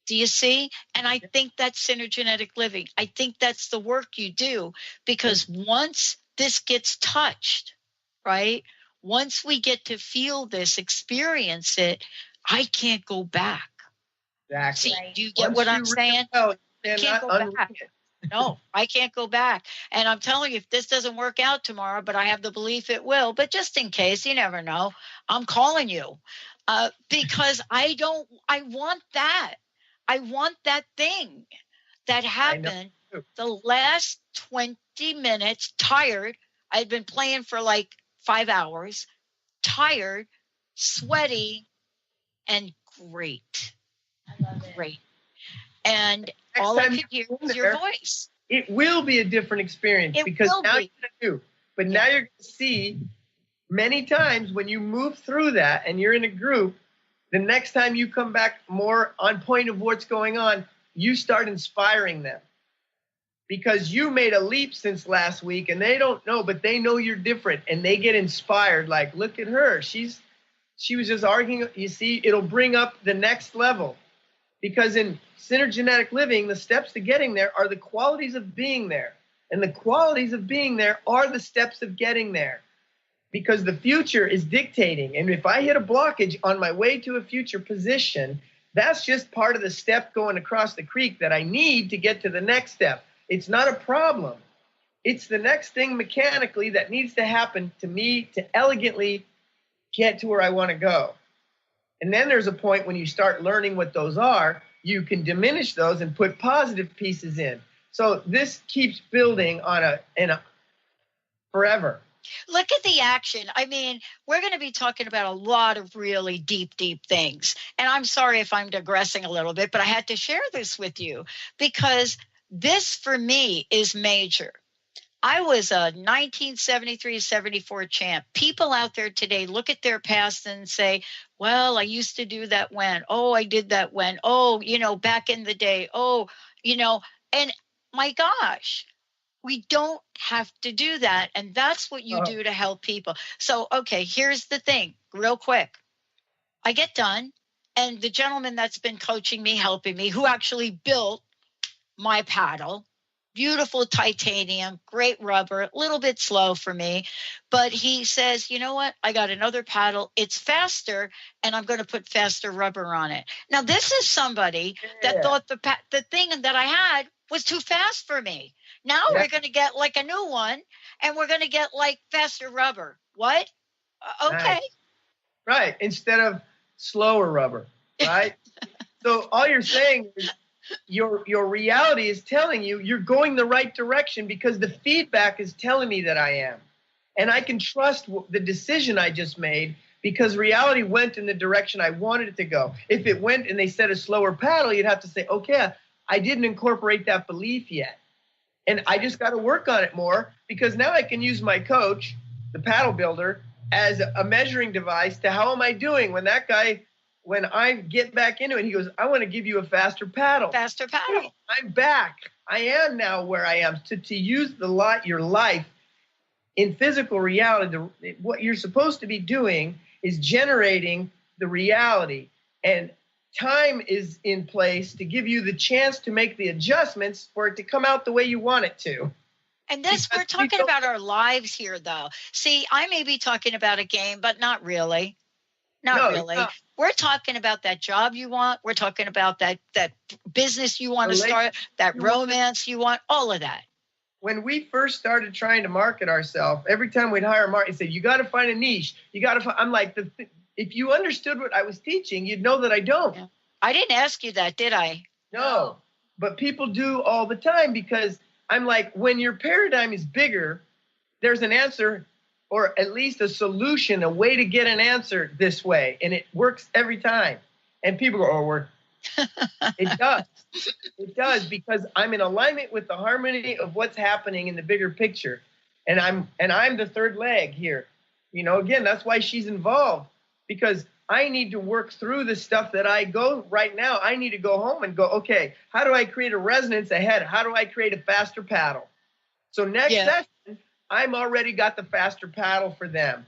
Do you see? And I think that's synergenetic living. I think that's the work you do, because once this gets touched, right? Once we get to feel this, experience it, I can't go back. Exactly. See, do you get what I'm saying? I can't go back. No, I can't go back. And I'm telling you, if this doesn't work out tomorrow, but I have the belief it will, but just in case, you never know, I'm calling you because I want that. I want that thing that happened the last 20 minutes, tired. I'd been playing for like 5 hours, tired, sweaty, and great. I love it. Great. And Next all I time could hear you're was in your there, voice. It will be a different experience It because will now be. you're going to do. But now you're going to see many times when you move through that and you're in a group, the next time you come back more on point of what's going on, you start inspiring them. Because you made a leap since last week and they don't know, but they know you're different and they get inspired. Like, look at her. She was just arguing. You see, it'll bring up the next level. Because in synergenetic living, the steps to getting there are the qualities of being there. And the qualities of being there are the steps of getting there. Because the future is dictating. And if I hit a blockage on my way to a future position, that's just part of the step going across the creek that I need to get to the next step. It's not a problem. It's the next thing mechanically that needs to happen to me to elegantly get to where I want to go. And then there's a point when you start learning what those are, you can diminish those and put positive pieces in. So this keeps building on forever. Look at the action. I mean, we're going to be talking about a lot of really deep, deep things. And I'm sorry if I'm digressing a little bit, but I had to share this with you because this for me is major. I was a 1973-74 champ. People out there today look at their past and say, well, I used to do that when. Oh, I did that when. Oh, back in the day. Oh, and my gosh, we don't have to do that. And that's what you do to help people. So, okay, here's the thing real quick. I get done. And the gentleman that's been coaching me, helping me, who actually built my paddle, beautiful titanium, great rubber, a little bit slow for me. But he says, you know what? I got another paddle. It's faster, and I'm going to put faster rubber on it. Now, this is somebody that thought the thing that I had was too fast for me. Now we're going to get like a new one, and we're going to get like faster rubber. What? Okay. Nice. Right. Instead of slower rubber, right? So all you're saying is, your reality is telling you you're going the right direction because the feedback is telling me that I am. And I can trust the decision I just made because reality went in the direction I wanted it to go. If it went and they said a slower paddle, you'd have to say, okay, I didn't incorporate that belief yet. And I just got to work on it more because now I can use my coach, the paddle builder, as a measuring device to how am I doing when that guy, when I get back into it, he goes, I want to give you a faster paddle. Faster paddle. I'm back. I am now where I am. To use your life in physical reality, what you're supposed to be doing is generating the reality. And time is in place to give you the chance to make the adjustments for it to come out the way you want it to. And this, we're talking about our lives here, though. See, I may be talking about a game, but not really. Not really. No. We're talking about that job you want. We're talking about that business you want to start, that romance you want, all of that. When we first started trying to market ourselves, every time we'd hire a marketer, he said, you got to find a niche. You got to find, I'm like, if you understood what I was teaching, you'd know that I don't. Yeah. I didn't ask you that, did I? No, but people do all the time because I'm like, when your paradigm is bigger, there's an answer or at least a solution, a way to get an answer this way. And it works every time. And people go, oh, we're. It does. It does because I'm in alignment with the harmony of what's happening in the bigger picture. And I'm the third leg here. Again, that's why she's involved because I need to work through the stuff that I go right now. I need to go home and go, okay, how do I create a resonance ahead? How do I create a faster paddle? So next session, I'm already got the faster paddle for them.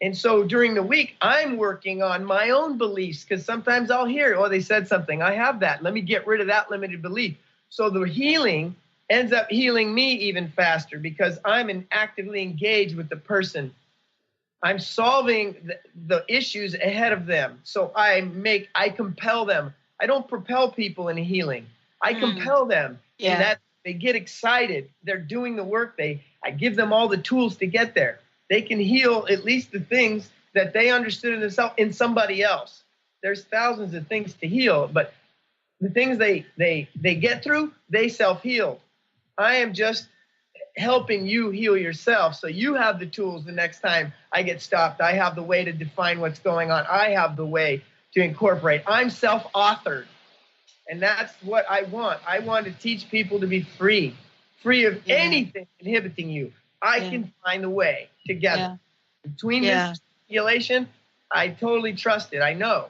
And so during the week, I'm working on my own beliefs because sometimes I'll hear, oh, they said something. I have that. Let me get rid of that limited belief. So the healing ends up healing me even faster because I'm actively engaged with the person. I'm solving the issues ahead of them. So I compel them. I don't propel people in healing. I compel them. Yeah. And that they get excited. They're doing the work. I give them all the tools to get there. They can heal at least the things that they understood in themselves in somebody else. There's thousands of things to heal, but the things they get through, they self-heal. I am just helping you heal yourself. So you have the tools the next time I get stopped. I have the way to define what's going on. I have the way to incorporate. I'm self-authored. And that's what I want. I want to teach people to be free of anything inhibiting you. I can find a way together. Between this stimulation, I totally trust it. I know.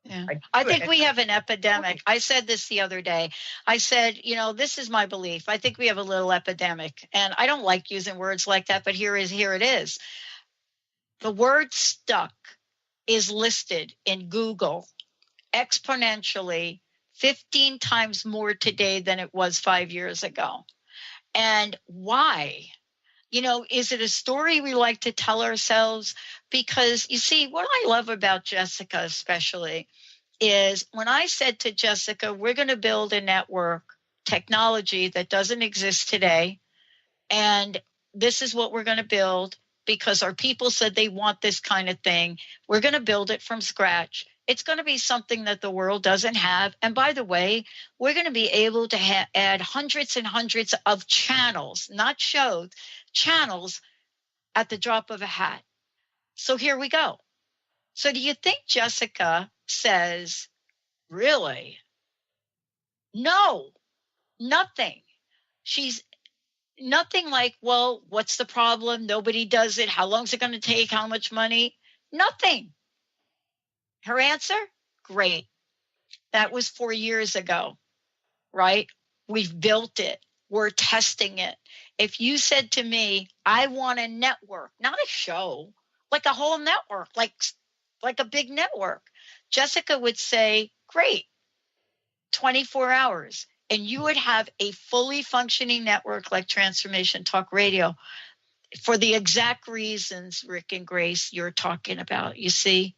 Yeah. I think we have an epidemic. I said this the other day. I said, this is my belief. I think we have a little epidemic. And I don't like using words like that, but here it is. The word stuck is listed in Google exponentially 15 times more today than it was 5 years ago. And why? Is it a story we like to tell ourselves? Because you see, what I love about Jessica especially is when I said to Jessica, we're going to build a network technology that doesn't exist today. And this is what we're going to build because our people said they want this kind of thing. We're going to build it from scratch. It's going to be something that the world doesn't have. And by the way, we're going to be able to add hundreds and hundreds of channels, not shows, channels at the drop of a hat. So here we go. So do you think Jessica says, really? No, nothing. She's nothing like, well, what's the problem? Nobody does it. How long is it going to take? How much money? Nothing. Her answer? Great. That was 4 years ago, right? We've built it. We're testing it. If you said to me, I want a network, not a show, like a whole network, like a big network, Jessica would say, great, 24 hours. And you would have a fully functioning network like Transformation Talk Radio for the exact reasons, Rick and Grace, you're talking about. You see,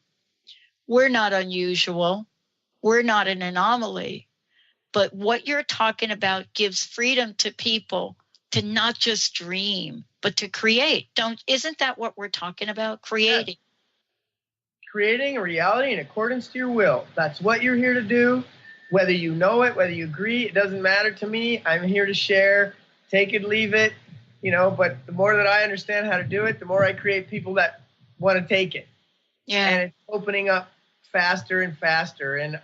we're not unusual. We're not an anomaly. But what you're talking about gives freedom to people to not just dream, but to create. Isn't that what we're talking about? Creating. Yes. Creating a reality in accordance to your will. That's what you're here to do. Whether you know it, whether you agree, it doesn't matter to me. I'm here to share, take it, leave it, but the more that I understand how to do it, the more I create people that want to take it. Yeah. And it's opening up faster and faster. And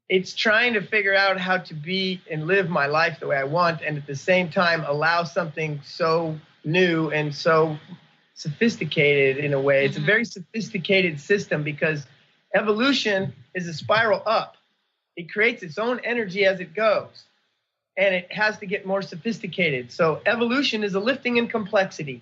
it's trying to figure out how to be and live my life the way I want, and at the same time allow something so new and so sophisticated in a way. It's a very sophisticated system because evolution is a spiral up. It creates its own energy as it goes, and it has to get more sophisticated. So evolution is a lifting in complexity.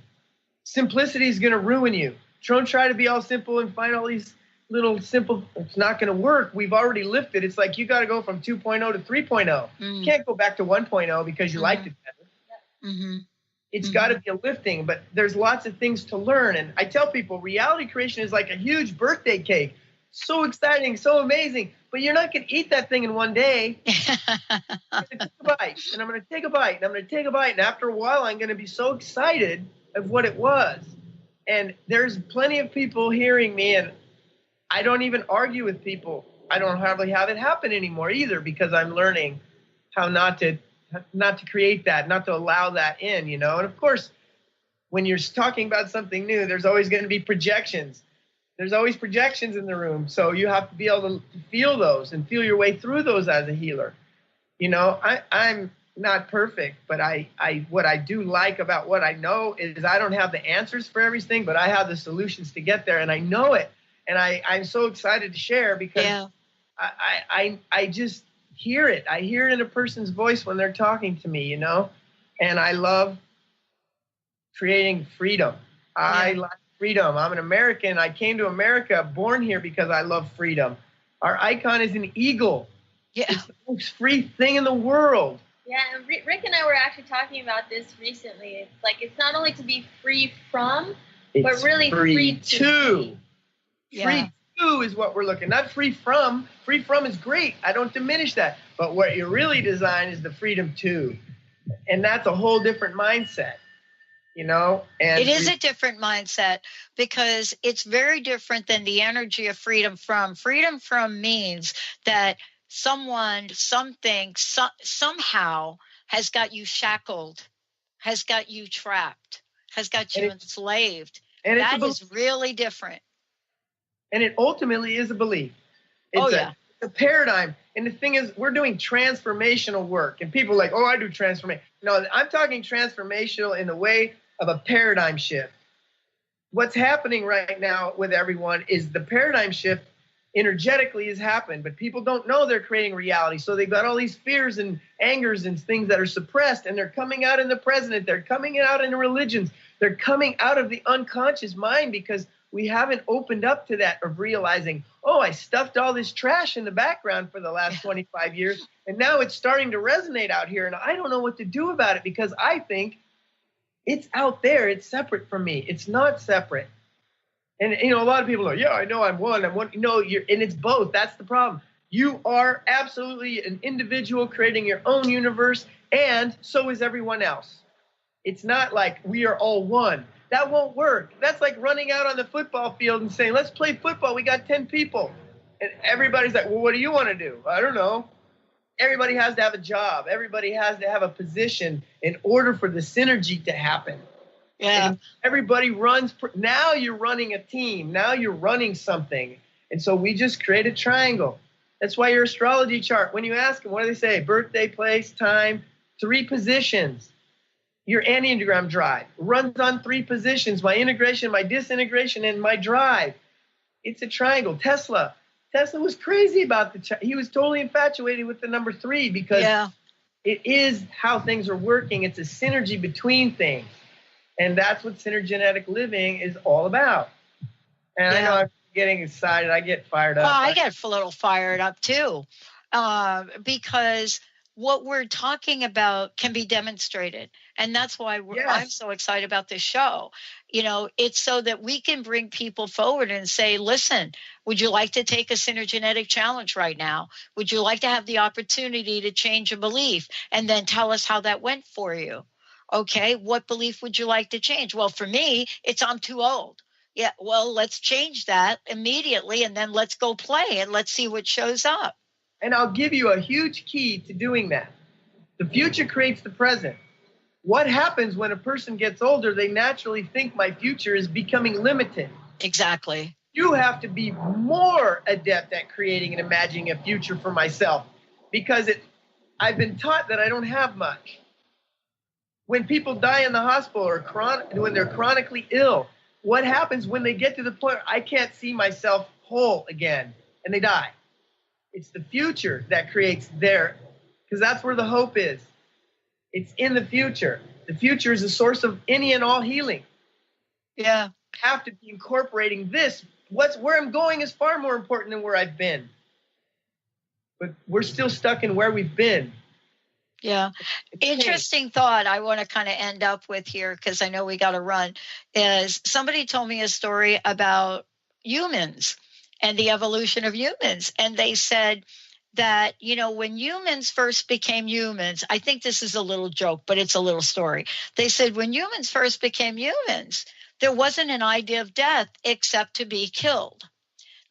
Simplicity is going to ruin you. Don't try to be all simple and find all these little simple, it's not going to work. We've already lifted. It's like you got to go from 2.0 to 3.0. You can't go back to 1.0 because you liked it better. It's got to be a lifting, but there's lots of things to learn. And I tell people reality creation is like a huge birthday cake. So exciting, so amazing, but you're not going to eat that thing in one day. I'm going to take a bite, and I'm going to take a bite, and I'm going to take a bite. And after a while, I'm going to be so excited of what it was. And there's plenty of people hearing me, and I don't even argue with people. I don't hardly have it happen anymore either because I'm learning how not to create that, not to allow that in, And of course, when you're talking about something new, there's always going to be projections. There's always projections in the room. So you have to be able to feel those and feel your way through those as a healer. I'm not perfect, but what I do like about what I know is I don't have the answers for everything, but I have the solutions to get there, and I know it. And I'm so excited to share because I just hear it. I hear it in a person's voice when they're talking to me, and I love creating freedom. I like freedom. I'm an American. I came to America, born here because I love freedom. Our icon is an eagle. Yeah. It's the most free thing in the world. Yeah, and Rick and I were actually talking about this recently. It's like it's not only to be free from, but really free to. Free to is what we're looking, not free from. Free from is great. I don't diminish that. But what you're really designed is the freedom to. And that's a whole different mindset, And it is a different mindset because it's very different than the energy of freedom from. Freedom from means that someone, something, somehow has got you shackled, has got you trapped, has got you enslaved. And that is really different. And it ultimately is a belief. It's a paradigm. And the thing is, we're doing transformational work. And people are like, oh, I do transformation. No, I'm talking transformational in the way of a paradigm shift. What's happening right now with everyone is the paradigm shift energetically has happened, but people don't know they're creating reality. So they've got all these fears and angers and things that are suppressed, and they're coming out in the president. They're coming out in the religions. They're coming out of the unconscious mind because we haven't opened up to that of realizing, oh, I stuffed all this trash in the background for the last 25 years, and now it's starting to resonate out here, and I don't know what to do about it because I think it's out there. It's separate from me. It's not separate. And, you know, a lot of people are, yeah, I know I'm one. No, and it's both. That's the problem. You are absolutely an individual creating your own universe, and so is everyone else. It's not like we are all one. That won't work. That's like running out on the football field and saying, let's play football. We got 10 people. And everybody's like, well, what do you want to do? I don't know. Everybody has to have a job. Everybody has to have a position in order for the synergy to happen. Yeah. And everybody runs. Now you're running a team. Now you're running something. And so we just create a triangle. That's why your astrology chart, when you ask them, what do they say? Birthday, place, time, 3 positions. Your Enneagram drive runs on 3 positions. My integration, my disintegration, and my drive. It's a triangle. Tesla was crazy about he was totally infatuated with the number 3 because it is how things are working. It's a synergy between things. And that's what synergenetic living is all about. And I know I'm getting excited. I get fired up. Well, I get a little fired up too, because what we're talking about can be demonstrated. And that's why I'm so excited about this show. You know, it's so that we can bring people forward and say, listen, would you like to take a synergenetic challenge right now? Would you like to have the opportunity to change a belief and then tell us how that went for you? Okay, what belief would you like to change? Well, for me, it's I'm too old. Yeah, well, let's change that immediately, and then let's go play and let's see what shows up. And I'll give you a huge key to doing that. The future creates the present. What happens when a person gets older? They naturally think my future is becoming limited. Exactly. You have to be more adept at creating and imagining a future for myself because I've been taught that I don't have much. When people die in the hospital or when they're chronically ill, what happens when they get to the point I can't see myself whole again and they die? It's the future that creates because that's where the hope is. It's in the future. The future is the source of any and all healing. Yeah. I have to be incorporating this. Where I'm going is far more important than where I've been. But we're still stuck in where we've been. Yeah. Interesting thought I want to kind of end up with here, because I know we got to run, is somebody told me a story about humans and the evolution of humans. And they said that, you know, when humans first became humans, I think this is a little joke, but it's a little story. They said when humans first became humans, there wasn't an idea of death except to be killed.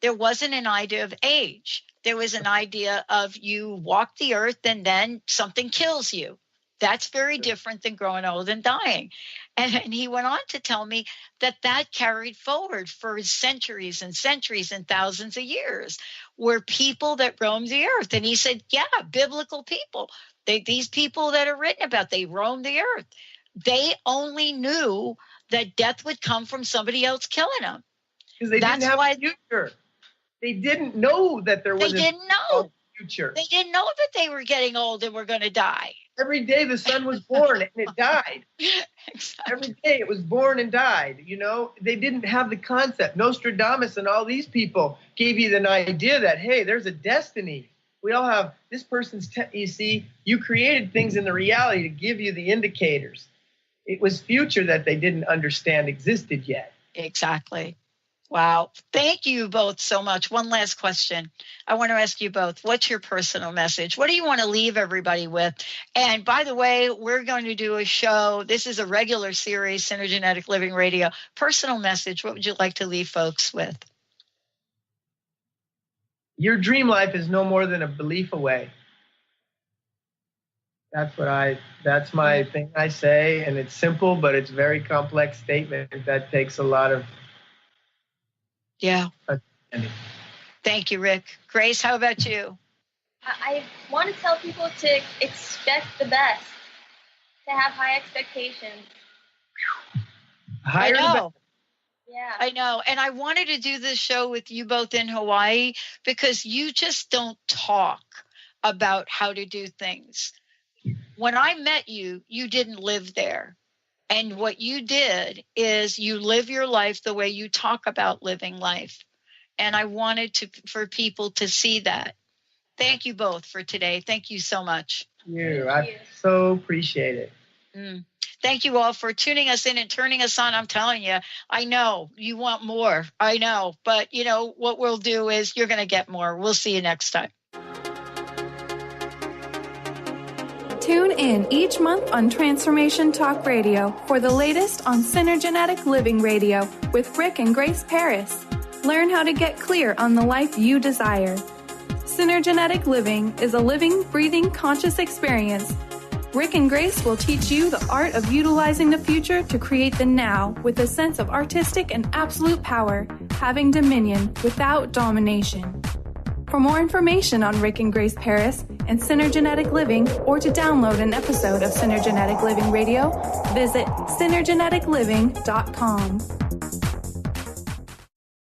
There wasn't an idea of age. There was an idea of you walk the earth and then something kills you. That's very different than growing old and dying. And he went on to tell me that carried forward for centuries and centuries and thousands of years, were people that roamed the earth. And he said, yeah, biblical people, these people that are written about, they roamed the earth. They only knew that death would come from somebody else killing them. Because they didn't have a future. They didn't know that there was a future. They didn't know that they were getting old and were going to die. Every day the sun was born and it died. Exactly. Every day it was born and died. You know, they didn't have the concept. Nostradamus and all these people gave you an idea that, hey, there's a destiny. We all have this person's, you see, you created things in the reality to give you the indicators. It was future that they didn't understand existed yet. Exactly. Wow. Thank you both so much. One last question. I want to ask you both, what's your personal message? What do you want to leave everybody with? And by the way, we're going to do a show. This is a regular series, Synergenetic Living Radio. Personal message, what would you like to leave folks with? your dream life is no more than a belief away. That's my thing I say, and it's simple, but it's a very complex statement that takes a lot of understanding. Thank you, Rick. Grace, how about you? I want to tell people to expect the best, to have high expectations. I know. Yeah. I know. And I wanted to do this show with you both in Hawaii because you just don't talk about how to do things. When I met you, you didn't live there. And what you did is you live your life the way you talk about living life. And I wanted for people to see that. Thank you both for today. Thank you so much. I so appreciate it. Thank you all for tuning us in and turning us on. I'm telling you, I know you want more. I know. But, what we'll do is you're going to get more. We'll see you next time. Tune in each month on Transformation Talk Radio for the latest on Synergenetic Living Radio with Rick and Grace Paris. Learn how to get clear on the life you desire. Synergenetic Living is a living, breathing, conscious experience. Rick and Grace will teach you the art of utilizing the future to create the now with a sense of artistic and absolute power, having dominion without domination. For more information on Rick and Grace Paris and Synergenetic Living, or to download an episode of Synergenetic Living Radio, visit synergeneticliving.com.